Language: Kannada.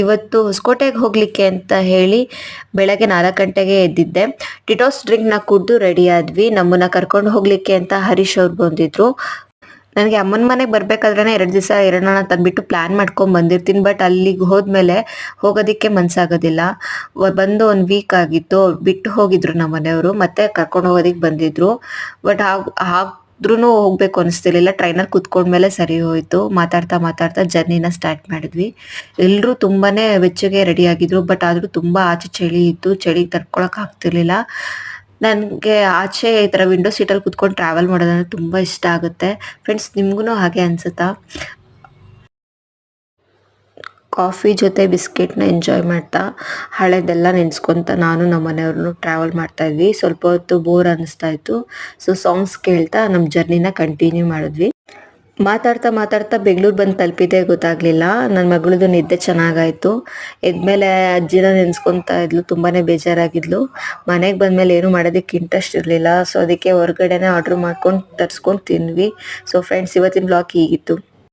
ಇವತ್ತು ಹೊಸಕೋಟೆಗೆ ಹೋಗ್ಲಿಕ್ಕೆ ಅಂತ ಹೇಳಿ ಬೆಳಗ್ಗೆ 4 ಗಂಟೆಗೆ ಎದ್ದಿದ್ದೆ. ಟಿಟೋಸ್ ಡ್ರಿಂಕ್ನ ಕುಡ್ದು ರೆಡಿ ಆದ್ವಿ. ನಮ್ಮನ್ನ ಕರ್ಕೊಂಡು ಹೋಗ್ಲಿಕ್ಕೆ ಅಂತ ಹರೀಶ್ ಅವ್ರು ಬಂದಿದ್ರು. ನನಗೆ ಅಮ್ಮನ ಮನೆಗೆ ಬರ್ಬೇಕಾದ್ರೆ 2 ದಿವಸ ಇರೋಣ ತಂದ್ಬಿಟ್ಟು ಪ್ಲಾನ್ ಮಾಡ್ಕೊಂಡು ಬಂದಿರ್ತೀನಿ. ಬಟ್ ಅಲ್ಲಿಗೆ ಹೋದ್ಮೇಲೆ ಹೋಗೋದಕ್ಕೆ ಮನ್ಸಾಗೋದಿಲ್ಲ. ಬಂದು 1 ವೀಕ್ ಆಗಿತ್ತು. ಬಿಟ್ಟು ಹೋಗಿದ್ರು ನಮ್ಮ ಮನೆಯವರು. ಮತ್ತೆ ಕರ್ಕೊಂಡು ಹೋಗೋದಕ್ಕೆ ಬಂದಿದ್ರು. ಬಟ್ ಆದ್ರೂ ಹೋಗ್ಬೇಕು ಅನಿಸ್ತಿರ್ಲಿಲ್ಲ. ಟ್ರೈನಲ್ಲಿ ಕುತ್ಕೊಂಡ್ಮೇಲೆ ಸರಿ ಹೋಯ್ತು. ಮಾತಾಡ್ತಾ ಮಾತಾಡ್ತಾ ಜರ್ನಿನ ಸ್ಟಾರ್ಟ್ ಮಾಡಿದ್ವಿ. ಎಲ್ಲರೂ ತುಂಬಾನೇ ಬೆಚ್ಚಗೆ ರೆಡಿ ಆಗಿದ್ರು. ಬಟ್ ಆದ್ರೂ ತುಂಬಾ ಆಚೆ ಚಳಿ ಇತ್ತು. ಚಳಿ ತಡ್ಕೊಳಕ್ ಆಗ್ತಿರ್ಲಿಲ್ಲ. ನನಗೆ ಆಚೆ ಈ ಥರ ವಿಂಡೋ ಸೀಟಲ್ಲಿ ಕುತ್ಕೊಂಡು ಟ್ರಾವೆಲ್ ಮಾಡೋದಂದ್ರೆ ತುಂಬ ಇಷ್ಟ ಆಗುತ್ತೆ. ಫ್ರೆಂಡ್ಸ್, ನಿಮ್ಗೂ ಹಾಗೆ ಅನ್ಸುತ್ತಾ? ಕಾಫಿ ಜೊತೆ ಬಿಸ್ಕೆಟ್ನ ಎಂಜಾಯ್ ಮಾಡ್ತಾ ಹಳೆದೆಲ್ಲ ನೆನೆಸ್ಕೊತ ನಾನು ನಮ್ಮ ಮನೆಯವ್ರನ್ನು ಟ್ರಾವೆಲ್ ಮಾಡ್ತಾ ಇದ್ವಿ. ಸ್ವಲ್ಪ ಹೊತ್ತು ಬೋರ್ ಅನ್ನಿಸ್ತಾ ಇತ್ತು. ಸೊ ಸಾಂಗ್ಸ್ ಕೇಳ್ತಾ ನಮ್ಮ ಜರ್ನಿನ ಕಂಟಿನ್ಯೂ ಮಾಡಿದ್ವಿ. ಮಾತಾಡ್ತಾ ಮಾತಾಡ್ತಾ ಬೆಂಗಳೂರು ಬಂದು ತಲುಪಿದ್ದೆ ಗೊತ್ತಾಗ್ಲಿಲ್ಲ. ನನ್ನ ಮಗಳದು ನಿದ್ದೆ ಚೆನ್ನಾಗಾಯ್ತು. ಎದ್ಮೇಲೆ ಅಜ್ಜಿನ ನೆನೆಸ್ಕೊತಾ ಇದ್ಲು. ತುಂಬಾನೇ ಬೇಜಾರಾಗಿದ್ಲು. ಮನೆಗೆ ಬಂದ್ಮೇಲೆ ಏನು ಮಾಡೋದಕ್ಕೆ ಇಂಟ್ರೆಸ್ಟ್ ಇರಲಿಲ್ಲ. ಸೊ ಅದಕ್ಕೆ ಹೊರಗಡೆನೆ ಆರ್ಡ್ರ್ ಮಾಡ್ಕೊಂಡು ತರಿಸ್ಕೊಂಡು ತಿಂದ್ವಿ. ಸೊ ಫ್ರೆಂಡ್ಸ್, ಇವತ್ತಿನ ಬ್ಲಾಗ್ ಹೀಗಿತ್ತು.